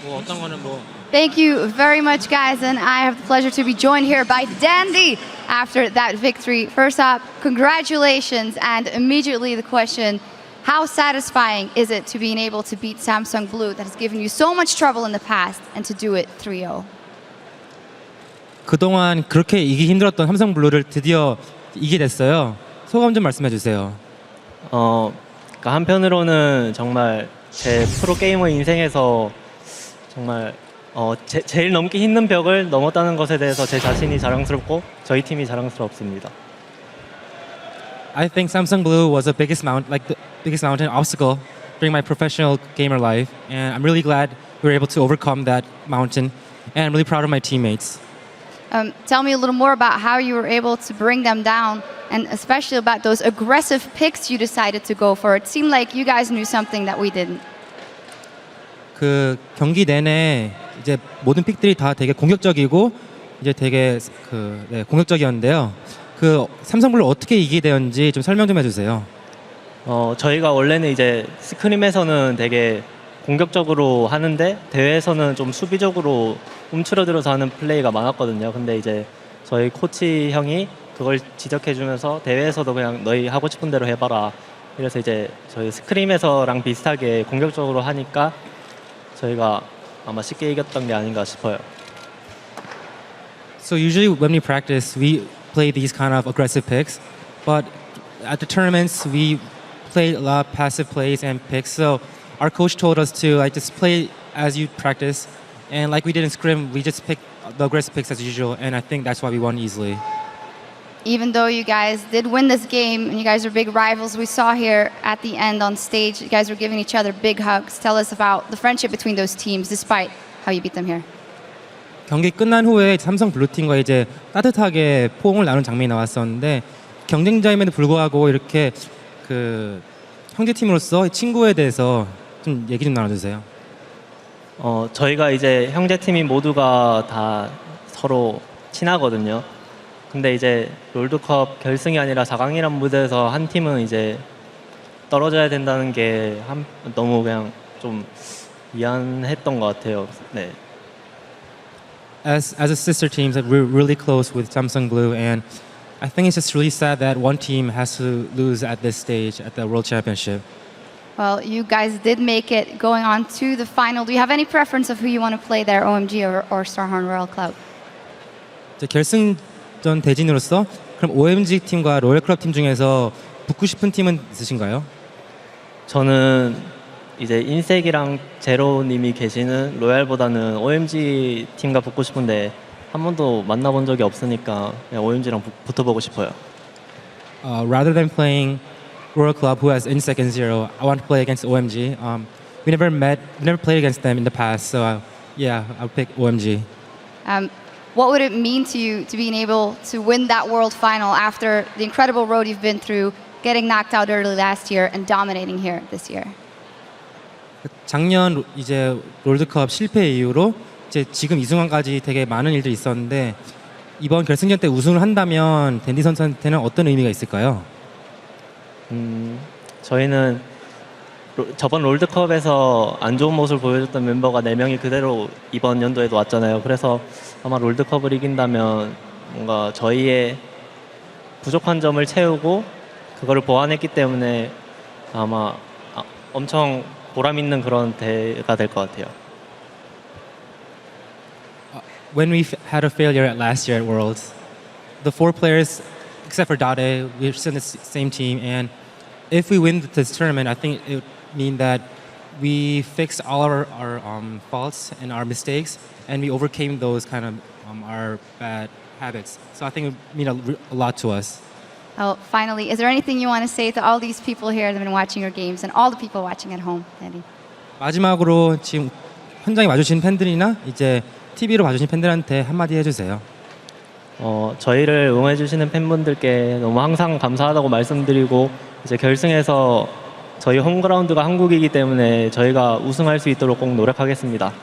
뭐 어떤 거는 뭐 Thank you very much, guys, and I have the pleasure to be joined here by Dandy after that victory. First up, congratulations, and immediately the question, how satisfying is it to being able to beat Samsung Blue that has given you so much trouble in the past and to do it 3-0? 그동안 그렇게 이기 힘들었던 삼성 블루를 드디어 이기게 됐어요. 소감 좀 말씀해 주세요. 그러니까 한편으로는 정말 제 프로 게이머 인생에서 정말 제일 넘기 힘든 벽을 넘었다는 것에 대해서 제 자신이 자랑스럽고 저희 팀이 자랑스럽습니다. I think Samsung Blue was the biggest mountain obstacle during my professional gamer life, and I'm really glad we were able to overcome that mountain, and I'm really proud of my teammates. Tell me a little more about how you were able to bring them down, and especially about those aggressive picks you decided to go for. It seemed like you guys knew something that we didn't. 그 경기 내내 이제 모든 픽들이 다 되게 공격적이고 이제 되게 공격적이었는데요. 그 삼성블루 어떻게 이기게 되었는지 좀 설명 좀 해주세요. 저희가 원래는 이제 스크림에서는 되게 공격적으로 하는데 대회에서는 좀 수비적으로 움츠러들어서 하는 플레이가 많았거든요. 근데 이제 저희 코치 형이 그걸 지적해주면서 대회에서도 그냥 너희 하고 싶은 대로 해봐라. 그래서 이제 저희 스크림에서랑 비슷하게 공격적으로 하니까 저희가 아마 쉽게 이겼던 게 아닌가 싶어요. So usually when we practice, we play these kind of aggressive picks, but at the tournaments we play a lot of passive plays and picks. So our coach told us to just play as you practice, and like we did in scrim, we just picked the aggressive picks as usual, and I think that's why we won easily. Even though you guys did win this game and you guys are big rivals, we saw here at the end on stage, you guys were giving each other big hugs. Tell us about the friendship between those teams despite how you beat them here. 경기 끝난 후에 삼성 블루팀과 이제 따뜻하게 포옹을 나눈 장면이 나왔었는데 경쟁자임에도 불구하고 이렇게 그 형제팀으로서 친구에 대해서 좀 얘기 좀 나눠주세요. 저희가 이제 형제팀이 모두가 다 서로 친하거든요. 근데 이제 롤드컵 결승이 아니라 4강이란 무대에서 한 팀은 이제 떨어져야 된다는 게 너무 그냥 좀 미안했던 것 같아요. 네. As a sister team, we're really close with Samsung Blue, and I think it's just really sad that one team has to lose at this stage at the World Championship. Well, you guys did make it going on to the final. Do you have any preference of who you want to play there, OMG or Starhorn Royal Club? 결승전 대진으로서 그럼 OMG 팀과 로열 클럽 팀 중에서 붙고 싶은 팀은 있으신가요? 저는 이제 인색이랑 제로님이 계시는 로얄보다는 OMG 팀과 붙고 싶은데 한 번도 만나본 적이 없으니까 그냥 OMG랑 붙어보고 싶어요. Rather than playing Royal Club, who has Insec and Zero, I want to play against OMG. We never played against them in the past, so yeah, I'll pick OMG. What would it mean to you to being able to win that world final after the incredible road you've been through, getting knocked out early last year and dominating here this year? 작년 이제 롤드컵 실패 이후로 이제 지금 이 순간까지 되게 많은 일들이 있었는데 이번 결승전 때 우승을 한다면 댄디 선수한테는 어떤 의미가 있을까요? 저희는 저번 롤드컵에서 안 좋은 모습을 보여줬던 멤버가 4명이 그대로 이번 연도에도 왔잖아요. 그래서 아마 롤드컵을 이긴다면 뭔가 저희의 부족한 점을 채우고 그거를 보완했기 때문에 아마 엄청 보람 있는 그런 대회가 될 것 같아요. When we had a failure at last year at Worlds, the 4 players, except for Dade, we're still in the same team, and if we win this tournament, I think it would mean that we fixed all our faults and our mistakes, and we overcame those kind of our bad habits. So I think it would mean a lot to us. Well, finally, is there anything you want to say to all these people here that have been watching your games and all the people watching at home, Dandy? 마지막으로 지금 현장에 와주신 팬들이나 이제 TV로 봐주신 팬들한테 한마디 해주세요. 저희를 응원해주시는 팬분들께 너무 항상 감사하다고 말씀드리고 이제 결승에서 저희 홈그라운드가 한국이기 때문에 저희가 우승할 수 있도록 꼭 노력하겠습니다.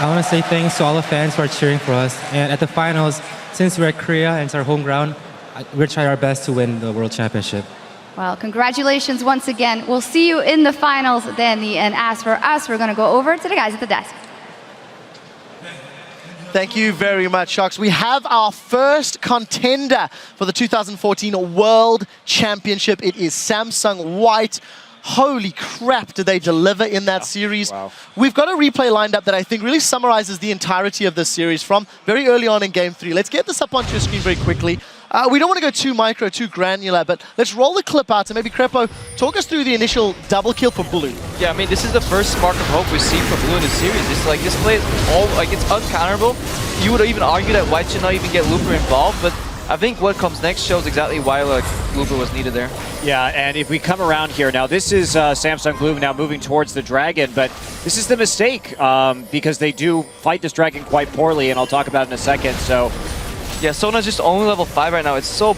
I want to say thanks to all the fans who are cheering for us, and at the finals, since we're at Korea and it's our home ground, we'll try our best to win the World Championship. Well, congratulations once again. We'll see you in the finals, Dandy. And as for us, we're going to go over to the guys at the desk. Thank you very much, Sharks. We have our first contender for the 2014 World Championship. It is Samsung White. Holy crap, did they deliver in that series. Wow. We've got a replay lined up that I think really summarizes the entirety of this series from very early on in Game 3. Let's get this up onto your screen very quickly. We don't want to go too micro, too granular, but let's roll the clip out and maybe Crepo, talk us through the initial double kill for Blue. Yeah, I mean, this is the first spark of hope we've seen from Blue in the series. It's like this play is all like it's uncounterable. You would even argue that White should not even get Looper involved, but I think what comes next shows exactly why like Looper was needed there. Yeah, and if we come around here now, this is Samsung Blue now moving towards the Dragon, but this is the mistake because they do fight this Dragon quite poorly, and I'll talk about it in a second. So. Yeah, Sona's just only level 5 right now. It's so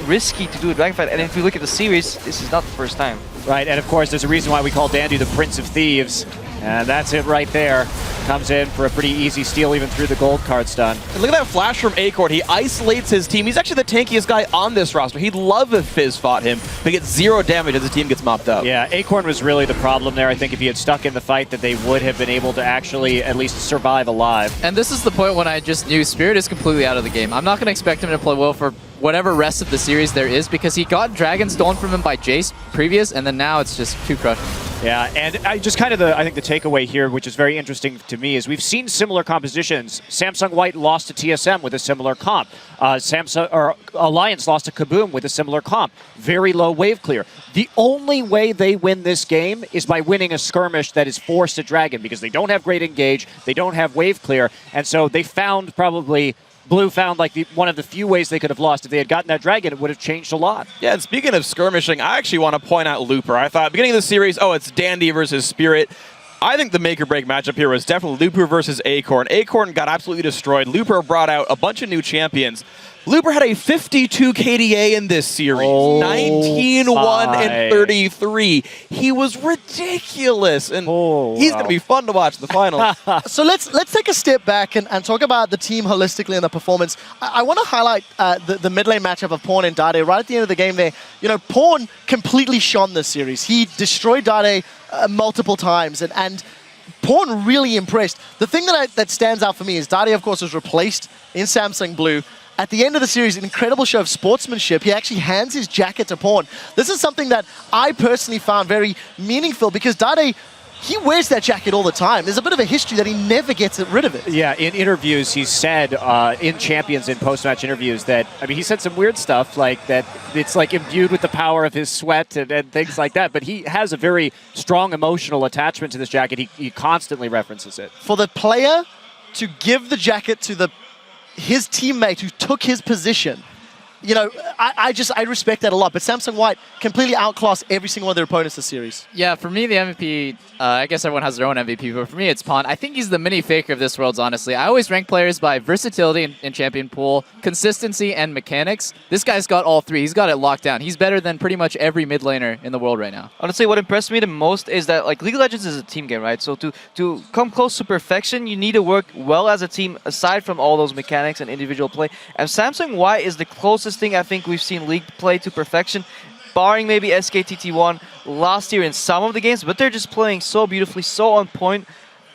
risky to do a Dragon fight, and if you look at the series, this is not the first time. Right, and of course, there's a reason why we call Dandy the Prince of Thieves, and that's it right there. Comes in for a pretty easy steal even through the gold card stun. And look at that flash from Acorn. He isolates his team. He's actually the tankiest guy on this roster. He'd love if Fizz fought him, but gets 0 damage as his team gets mopped up. Yeah, Acorn was really the problem there. I think if he had stuck in the fight that they would have been able to actually at least survive alive. And this is the point when I just knew Spirit is completely out of the game. I'm not going to expect him to play well for whatever rest of the series there is because he got Dragon stolen from him by Jace previous, and then now it's just too crushing. Yeah, and I just kind of I think the takeaway here, which is very interesting to me, is we've seen similar compositions. Samsung White lost to TSM with a similar comp. Alliance lost to Kaboom with a similar comp. Very low wave clear. The only way they win this game is by winning a skirmish that is forced to Dragon because they don't have great engage, they don't have wave clear, and so they found probably Blue found like one of the few ways they could have lost. If they had gotten that Dragon, it would have changed a lot. Yeah, and speaking of skirmishing, I actually want to point out Looper. I thought beginning of the series, oh, it's Dandy versus Spirit. I think the make or break matchup here was definitely Looper versus Acorn. Acorn got absolutely destroyed. Looper brought out a bunch of new champions. Looper had a 52 KDA in this series, 19-1 and 33. He was ridiculous, and he's going to be fun to watch in the finals. So let's take a step back and talk about the team holistically and the performance. I want to highlight the mid lane matchup of Pawn and Dade right at the end of the game there. You know, Pawn completely shone this series. He destroyed Dade multiple times, and Pawn really impressed. The thing that stands out for me is Dade, of course, was replaced in Samsung Blue. At the end of the series, an incredible show of sportsmanship. He actually hands his jacket to Pawn. This is something that I personally found very meaningful because Dade, he wears that jacket all the time. There's a bit of a history that he never gets rid of it. Yeah, in interviews, he said, in Champions, in post-match interviews, that, I mean, he said some weird stuff, like that it's like imbued with the power of his sweat and things like that, but he has a very strong emotional attachment to this jacket. He constantly references it. For the player to give the jacket to his teammate who took his position, you know, I respect that a lot. But Samsung White completely outclassed every single one of their opponents this series. Yeah, for me, the MVP, I guess everyone has their own MVP, but for me, it's Pawn. I think he's the mini faker of this Worlds, honestly. I always rank players by versatility in champion pool, consistency, and mechanics. This guy's got all three. He's got it locked down. He's better than pretty much every mid laner in the world right now. Honestly, what impressed me the most is that like League of Legends is a team game, right? So to come close to perfection, you need to work well as a team aside from all those mechanics and individual play. And Samsung White is the closest thing I think we've seen League play to perfection, barring maybe SKTT1 last year in some of the games, but they're just playing so beautifully, so on point.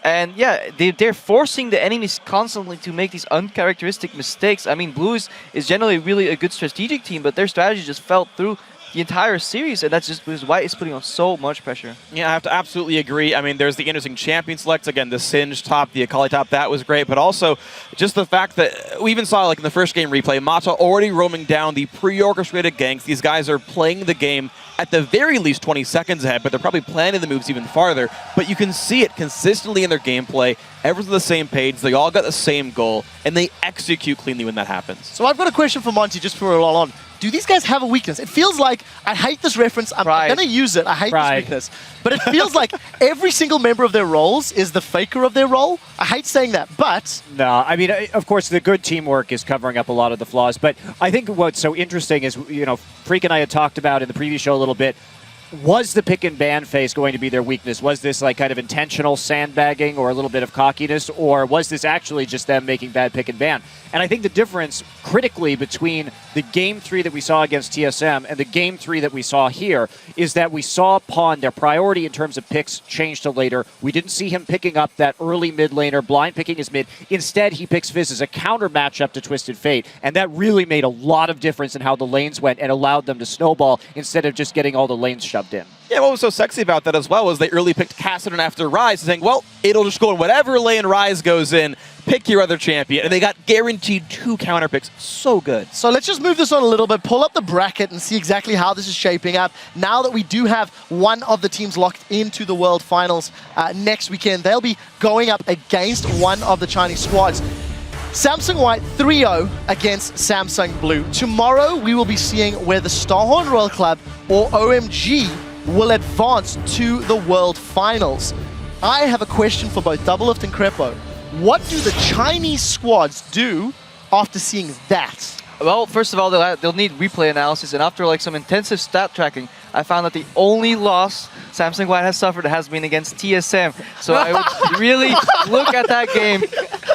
And yeah, they're forcing the enemies constantly to make these uncharacteristic mistakes. I mean, Blue is generally really a good strategic team, but their strategy just fell through the entire series, and that's just because White is putting on so much pressure. Yeah, I have to absolutely agree. I mean, there's the interesting champion selects. Again, the Singe top, the Akali top, that was great. But also, just the fact that we even saw, like in the first game replay, Mata already roaming down the pre-orchestrated ganks. These guys are playing the game at the very least 20 seconds ahead, but they're probably planning the moves even farther. But you can see it consistently in their gameplay. Everyone's on the same page. They all got the same goal, and they execute cleanly when that happens. So I've got a question for Monty just for a roll on. Do these guys have a weakness? It feels like, I hate this reference, I'm going to use it, I hate this weakness. But it feels like every single member of their roles is the faker of their role. I hate saying that, but... No, I mean, of course, the good teamwork is covering up a lot of the flaws, but I think what's so interesting is, you know, Freak and I had talked about in the previous show a little bit, was the pick and ban phase going to be their weakness? Was this like kind of intentional sandbagging or a little bit of cockiness, or was this actually just them making bad pick and ban? And I think the difference critically between the Game 3 that we saw against TSM and the Game 3 that we saw here is that we saw Pawn, their priority in terms of picks, change to later. We didn't see him picking up that early mid laner, blind picking his mid. Instead, he picks Fizz as a counter matchup to Twisted Fate, and that really made a lot of difference in how the lanes went and allowed them to snowball instead of just getting all the lanes shoved in. Yeah, what was so sexy about that as well was they early picked Kassadin after Ryze, saying, well, it'll just go in whatever lane Ryze goes in, pick your other champion, and they got guaranteed 2 counter picks. So good. So let's just move this on a little bit, pull up the bracket and see exactly how this is shaping up. Now that we do have one of the teams locked into the World Finals next weekend, they'll be going up against one of the Chinese squads. Samsung White 3-0 against Samsung Blue. Tomorrow we will be seeing where the Starhorn Royal Club or OMG will advance to the World Finals. I have a question for both Doublelift and Crepo. What do the Chinese squads do after seeing that? Well, first of all, they'll need replay analysis, and after like some intensive stat tracking, I found that the only loss Samsung White has suffered has been against TSM. So I would really look at that game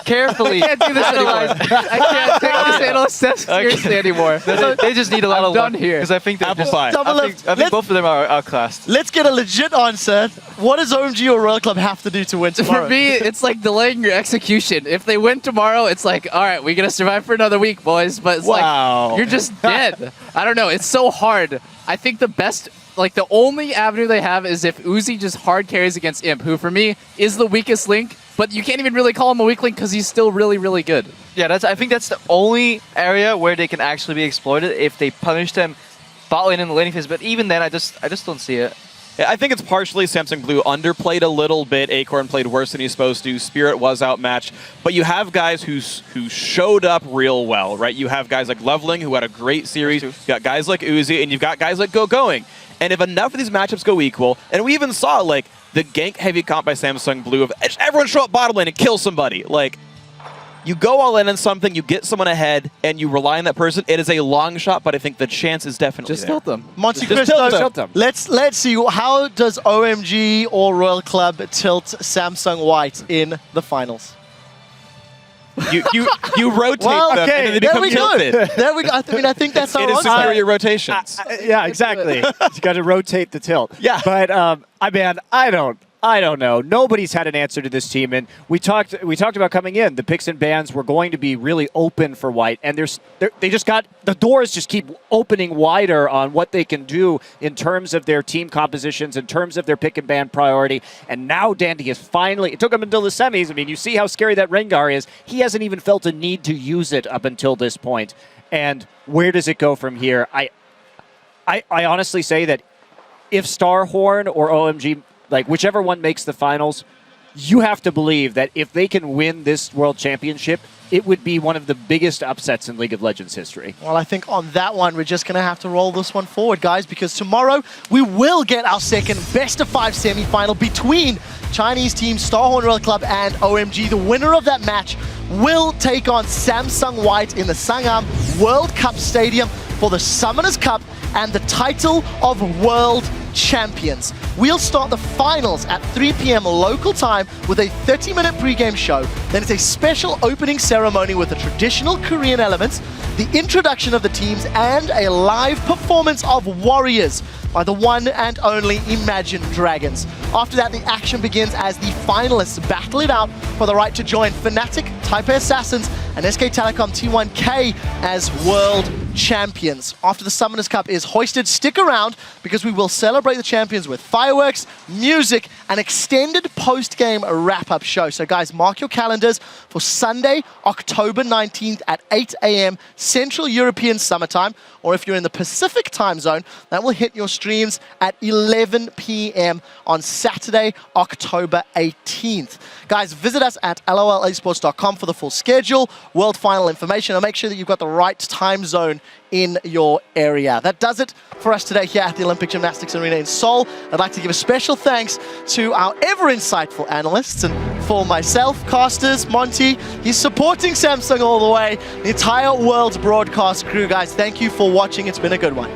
carefully. I can't do this anymore. I can't take this analyst test seriously anymore. They just need a lot of done luck here. because I think Apple pie. I think both of them are outclassed. Let's get a legit answer. What does OMG or Royal Club have to do to win tomorrow? For me, it's like delaying your execution. If they win tomorrow, it's like, all right, we're going to survive for another week, boys. But it's like, you're just dead. I don't know. It's so hard. I think the best, like the only avenue they have is if Uzi just hard carries against Imp, who for me is the weakest link, but you can't even really call him a weak link because he's still really, really good. Yeah, I think that's the only area where they can actually be exploited if they punish them bot lane in the laning phase. But even then, I just don't see it. Yeah, I think it's partially Samsung Blue underplayed a little bit. Acorn played worse than he's supposed to. Spirit was outmatched. But you have guys who showed up real well, right? You have guys like Leveling, who had a great series. You've got guys like Uzi, and you've got guys like Going. And if enough of these matchups go equal, and we even saw like the gank heavy comp by Samsung Blue of everyone show up bottom lane and kill somebody. Like, you go all in on something, you get someone ahead, and you rely on that person. It is a long shot, but I think the chance is definitely Just there. tilt them. Monty Just tilt Cristo, them. let's see, how does OMG or Royal Club tilt Samsung White in the finals? You rotate Well, them, okay, and they there become we tilted. go. There we go. I mean, I think that's our It is answer. superior rotations. Yeah, exactly. You got to rotate the tilt. Yeah. But I don't know. Nobody's had an answer to this team, and we talked about coming in. The picks and bans were going to be really open for White, and they just got the doors just keep opening wider on what they can do in terms of their team compositions, in terms of their pick and ban priority. And now Dandy is finally. It took him until the semis. I mean, you see how scary that Rengar is. He hasn't even felt a need to use it up until this point. And where does it go from here? I honestly say that if Starhorn or OMG, like whichever one makes the finals, you have to believe that if they can win this world championship, it would be one of the biggest upsets in League of Legends history. Well, I think on that one, we're just going to have to roll this one forward, guys, because tomorrow we will get our second best-of-5 semifinal between Chinese team Starhorn Royal Club and OMG. The winner of that match will take on Samsung White in the Sangam World Cup Stadium for the Summoners Cup and the title of World Champions. We'll start the finals at 3 p.m. local time with a 30-minute pre-game show. Then it's a special opening ceremony with the traditional Korean elements, the introduction of the teams, and a live performance of Warriors by the one and only Imagine Dragons. After that, the action begins as the finalists battle it out for the right to join Fnatic, Taipei Assassins, and SK Telecom T1K as world champions. After the Summoners Cup is hoisted, stick around because we will celebrate the champions with fireworks, music, and extended post-game wrap-up show. So guys, mark your calendars for Sunday, October 19th at 8 a.m. Central European Summertime, or if you're in the Pacific time zone, that will hit your streams at 11 p.m. on Saturday, October 18th. Guys, visit us at lolesports.com for the full schedule, world final information, and make sure that you've got the right time zone in your area. That does it for us today here at the Olympic Gymnastics Arena in Seoul. I'd like to give a special thanks to our ever insightful analysts, and for myself, casters, Monty, he's supporting Samsung all the way, the entire world's broadcast crew. Guys, thank you for watching. It's been a good one.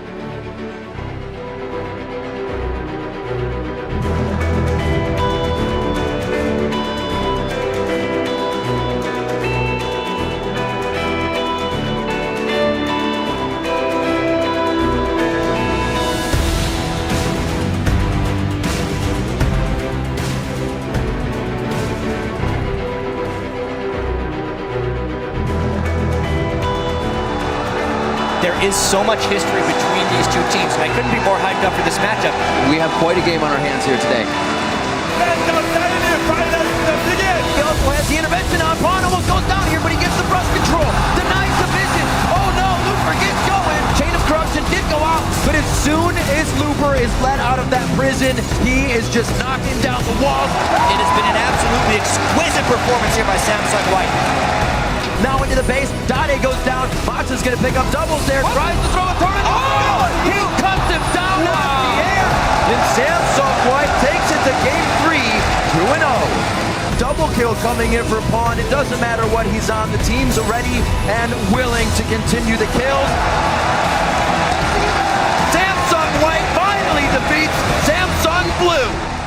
is so much history between these two teams, and I couldn't be more hyped up for this matchup. We have quite a game on our hands here today. He also has the intervention on. Pawn almost goes down here, but he gets the brush control. Denies the vision. Oh no, Looper gets going. Chain of Corruption did go out, but as soon as Looper is let out of that prison, he is just knocking down the walls. It has been an absolutely exquisite performance here by Samsung White. Now into the base, Dade goes down. Matza's gonna pick up doubles there. Tries to throw a tornado. Oh! He cuts him down out of the air. And Samsung White takes it to game 3, 2-0. Double kill coming in for Pawn. It doesn't matter what he's on. The team's ready and willing to continue the kills. Samsung White finally defeats Samsung Blue.